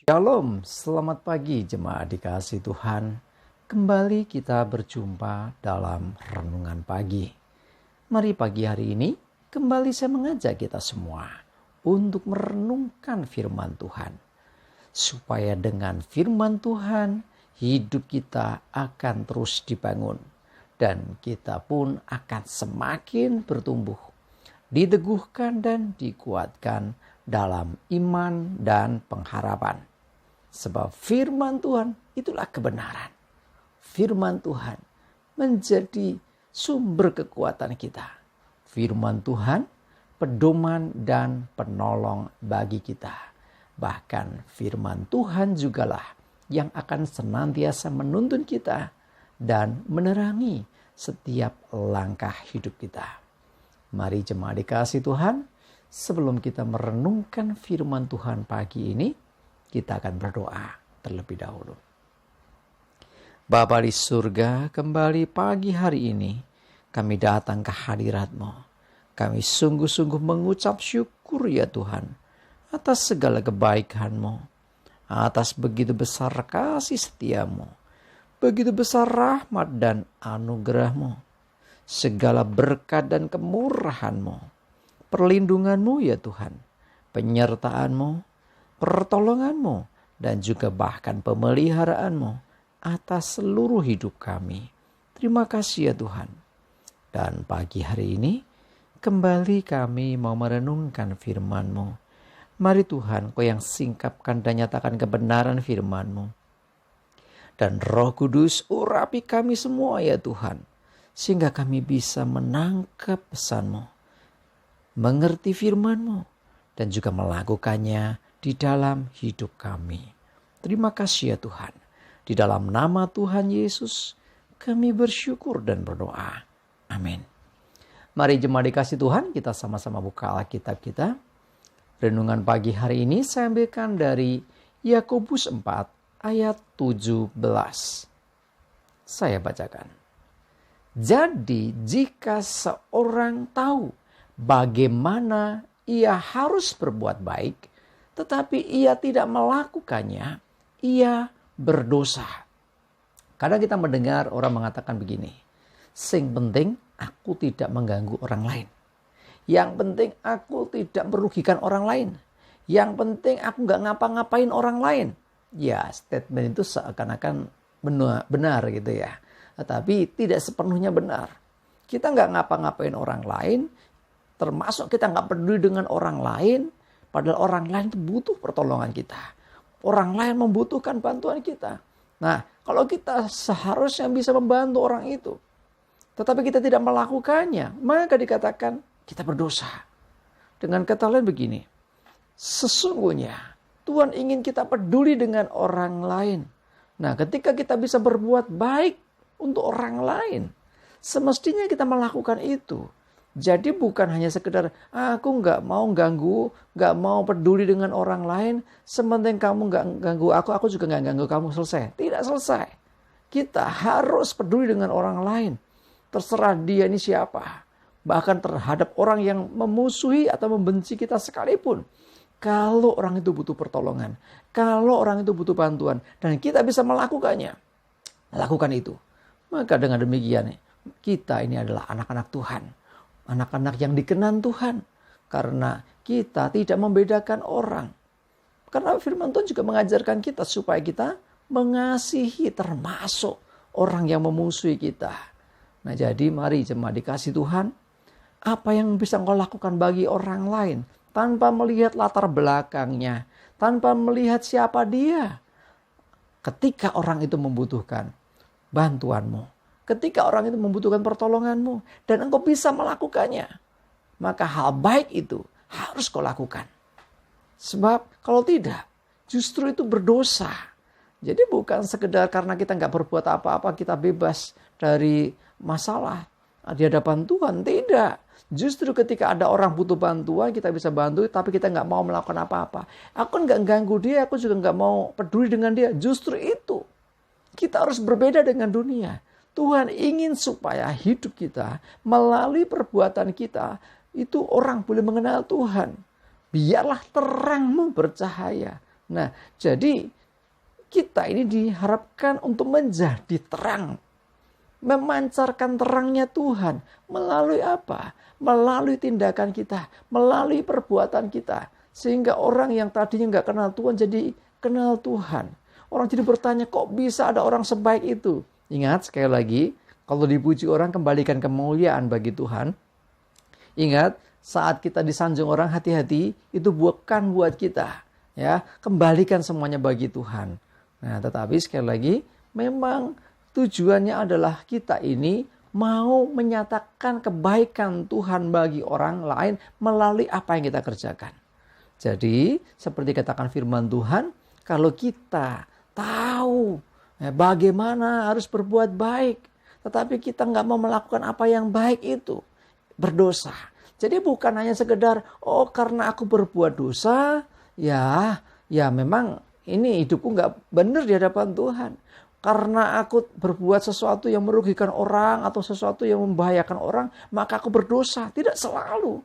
Shalom, selamat pagi jemaat dikasihi Tuhan. Kembali kita berjumpa dalam renungan pagi. Mari pagi hari ini kembali saya mengajak kita semua untuk merenungkan firman Tuhan. Supaya dengan firman Tuhan hidup kita akan terus dibangun. Dan kita pun akan semakin bertumbuh, diteguhkan dan dikuatkan dalam iman dan pengharapan. Sebab firman Tuhan itulah kebenaran. Firman Tuhan menjadi sumber kekuatan kita. Firman Tuhan pedoman dan penolong bagi kita. Bahkan firman Tuhan jugalah yang akan senantiasa menuntun kita dan menerangi setiap langkah hidup kita. Mari jemaat dikasihi Tuhan, sebelum kita merenungkan firman Tuhan pagi ini, kita akan berdoa terlebih dahulu. Bapa di surga, kembali pagi hari ini kami datang ke hadirat-Mu. Kami sungguh-sungguh mengucap syukur ya Tuhan atas segala kebaikan-Mu, atas begitu besar kasih setia-Mu, begitu besar rahmat dan anugerah-Mu, segala berkat dan kemurahan-Mu, perlindungan-Mu ya Tuhan, penyertaan-Mu, pertolongan-Mu, dan juga bahkan pemeliharaan-Mu atas seluruh hidup kami. Terima kasih ya Tuhan. Dan pagi hari ini kembali kami mau merenungkan firman-Mu. Mari Tuhan, Kau yang singkapkan dan nyatakan kebenaran firman-Mu. Dan Roh Kudus urapi kami semua ya Tuhan, sehingga kami bisa menangkap pesan-Mu, mengerti firman-Mu, dan juga melakukannya di dalam hidup kami. Terima kasih ya Tuhan. Di dalam nama Tuhan Yesus kami bersyukur dan berdoa. Amin. Mari jemaat dikasihi Tuhan, kita sama-sama buka Alkitab kita. Renungan pagi hari ini saya ambilkan dari Yakobus 4 ayat 17. Saya bacakan. Jadi jika seorang tahu bagaimana ia harus berbuat baik, tetapi ia tidak melakukannya, ia berdosa. Kadang kita mendengar orang mengatakan begini, sing penting aku tidak mengganggu orang lain. Yang penting aku tidak merugikan orang lain. Yang penting aku gak ngapa-ngapain orang lain. Ya, statement itu seakan-akan benar gitu ya. Tetapi tidak sepenuhnya benar. Kita gak ngapa-ngapain orang lain, termasuk kita gak peduli dengan orang lain, padahal orang lain itu butuh pertolongan kita. Orang lain membutuhkan bantuan kita. Nah, kalau kita seharusnya bisa membantu orang itu, tetapi kita tidak melakukannya, maka dikatakan kita berdosa. Dengan kata lain begini, sesungguhnya Tuhan ingin kita peduli dengan orang lain. Nah, ketika kita bisa berbuat baik untuk orang lain, semestinya kita melakukan itu. Jadi bukan hanya sekedar aku gak mau ganggu, gak mau peduli dengan orang lain. Sementing kamu gak ganggu aku juga gak ganggu kamu, selesai. Tidak selesai. Kita harus peduli dengan orang lain. Terserah dia ini siapa. Bahkan terhadap orang yang memusuhi atau membenci kita sekalipun. Kalau orang itu butuh pertolongan, kalau orang itu butuh bantuan, dan kita bisa melakukannya, lakukan itu. Maka dengan demikian kita ini adalah anak-anak Tuhan. Anak-anak yang dikenan Tuhan. Karena kita tidak membedakan orang. Karena firman Tuhan juga mengajarkan kita supaya kita mengasihi termasuk orang yang memusuhi kita. Nah jadi mari jemaat dikasihi Tuhan. Apa yang bisa engkau lakukan bagi orang lain. Tanpa melihat latar belakangnya. Tanpa melihat siapa dia. Ketika orang itu membutuhkan bantuanmu. Ketika orang itu membutuhkan pertolonganmu dan engkau bisa melakukannya, maka hal baik itu harus kau lakukan. Sebab kalau tidak, justru itu berdosa. Jadi bukan sekedar karena kita nggak berbuat apa-apa kita bebas dari masalah di hadapan Tuhan. Tidak. Justru ketika ada orang butuh bantuan kita bisa bantu, tapi kita nggak mau melakukan apa-apa. Aku nggak ganggu dia, aku juga nggak mau peduli dengan dia. Justru itu kita harus berbeda dengan dunia. Tuhan ingin supaya hidup kita melalui perbuatan kita itu orang boleh mengenal Tuhan. Biarlah terangmu bercahaya Nah, jadi kita ini diharapkan untuk menjadi terang. Memancarkan terangnya Tuhan. Melalui apa? Melalui tindakan kita. Melalui perbuatan kita. Sehingga orang yang tadinya nggak kenal Tuhan jadi kenal Tuhan. Orang jadi bertanya, kok bisa ada orang sebaik itu? Ingat sekali lagi, kalau dipuji orang kembalikan kemuliaan bagi Tuhan. Ingat, saat kita disanjung orang, hati-hati, itu bukan buat kita. Ya, kembalikan semuanya bagi Tuhan. Nah, tetapi sekali lagi, memang tujuannya adalah kita ini mau menyatakan kebaikan Tuhan bagi orang lain melalui apa yang kita kerjakan. Jadi, seperti katakan firman Tuhan, kalau kita tahu bagaimana harus berbuat baik, tetapi kita nggak mau melakukan apa yang baik itu, berdosa. Jadi bukan hanya sekedar, oh karena aku berbuat dosa, ya memang ini hidupku nggak benar di hadapan Tuhan. Karena aku berbuat sesuatu yang merugikan orang atau sesuatu yang membahayakan orang, maka aku berdosa. Tidak selalu.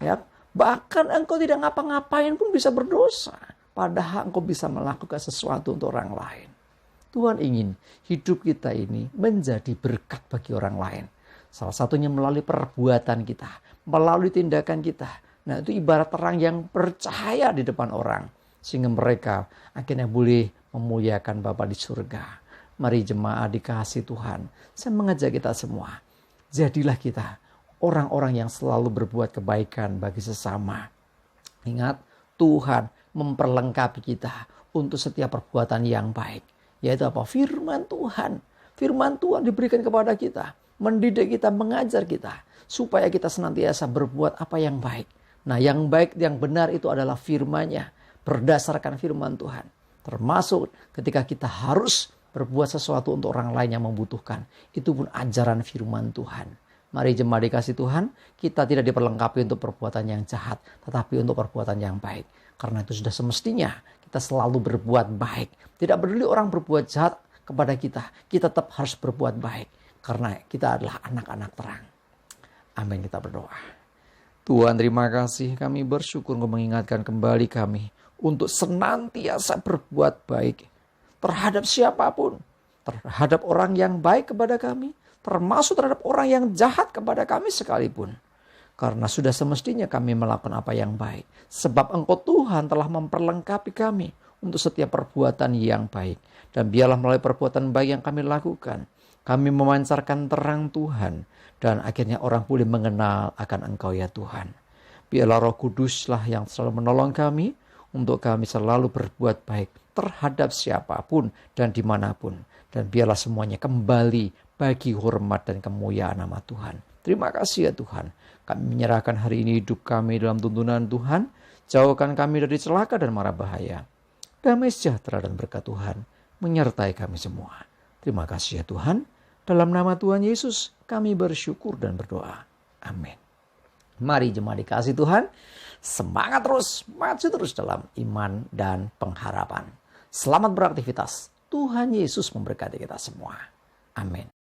Ya. Bahkan engkau tidak ngapa-ngapain pun bisa berdosa. Padahal engkau bisa melakukan sesuatu untuk orang lain. Tuhan ingin hidup kita ini menjadi berkat bagi orang lain. Salah satunya melalui perbuatan kita, melalui tindakan kita. Nah, itu ibarat terang yang percaya di depan orang. Sehingga mereka akhirnya boleh memuliakan Bapa di surga. Mari jemaat dikasihi Tuhan. Saya mengajak kita semua. Jadilah kita orang-orang yang selalu berbuat kebaikan bagi sesama. Ingat, Tuhan memperlengkapi kita untuk setiap perbuatan yang baik. Yaitu apa? Firman Tuhan. Firman Tuhan diberikan kepada kita. Mendidik kita, mengajar kita. Supaya kita senantiasa berbuat apa yang baik. Nah, yang baik, yang benar itu adalah firman-Nya. Berdasarkan firman Tuhan. Termasuk ketika kita harus berbuat sesuatu untuk orang lain yang membutuhkan. Itu pun ajaran firman Tuhan. Mari jemaat dikasih Tuhan, kita tidak diperlengkapi untuk perbuatan yang jahat, tetapi untuk perbuatan yang baik. Karena itu sudah semestinya kita selalu berbuat baik. Tidak peduli orang berbuat jahat kepada kita tetap harus berbuat baik. Karena kita adalah anak-anak terang. Amin, kita berdoa. Tuhan, terima kasih, kami bersyukur Engkau mengingatkan kembali kami untuk senantiasa berbuat baik terhadap siapapun, terhadap orang yang baik kepada kami, termasuk terhadap orang yang jahat kepada kami sekalipun. Karena sudah semestinya kami melakukan apa yang baik. Sebab Engkau Tuhan telah memperlengkapi kami untuk setiap perbuatan yang baik. Dan biarlah melalui perbuatan baik yang kami lakukan, kami memancarkan terang Tuhan. Dan akhirnya orang boleh mengenal akan Engkau ya Tuhan. Biarlah Roh Kuduslah yang selalu menolong kami untuk kami selalu berbuat baik terhadap siapapun dan dimanapun. Dan biarlah semuanya kembali bagi hormat dan kemuliaan nama Tuhan. Terima kasih ya Tuhan. Kami menyerahkan hari ini hidup kami dalam tuntunan Tuhan. Jauhkan kami dari celaka dan mara bahaya. Damai sejahtera dan berkat Tuhan menyertai kami semua. Terima kasih ya Tuhan. Dalam nama Tuhan Yesus kami bersyukur dan berdoa. Amin. Mari jemaat dikasih Tuhan. Semangat terus, maju terus dalam iman dan pengharapan. Selamat beraktivitas. Tuhan Yesus memberkati kita semua. Amin.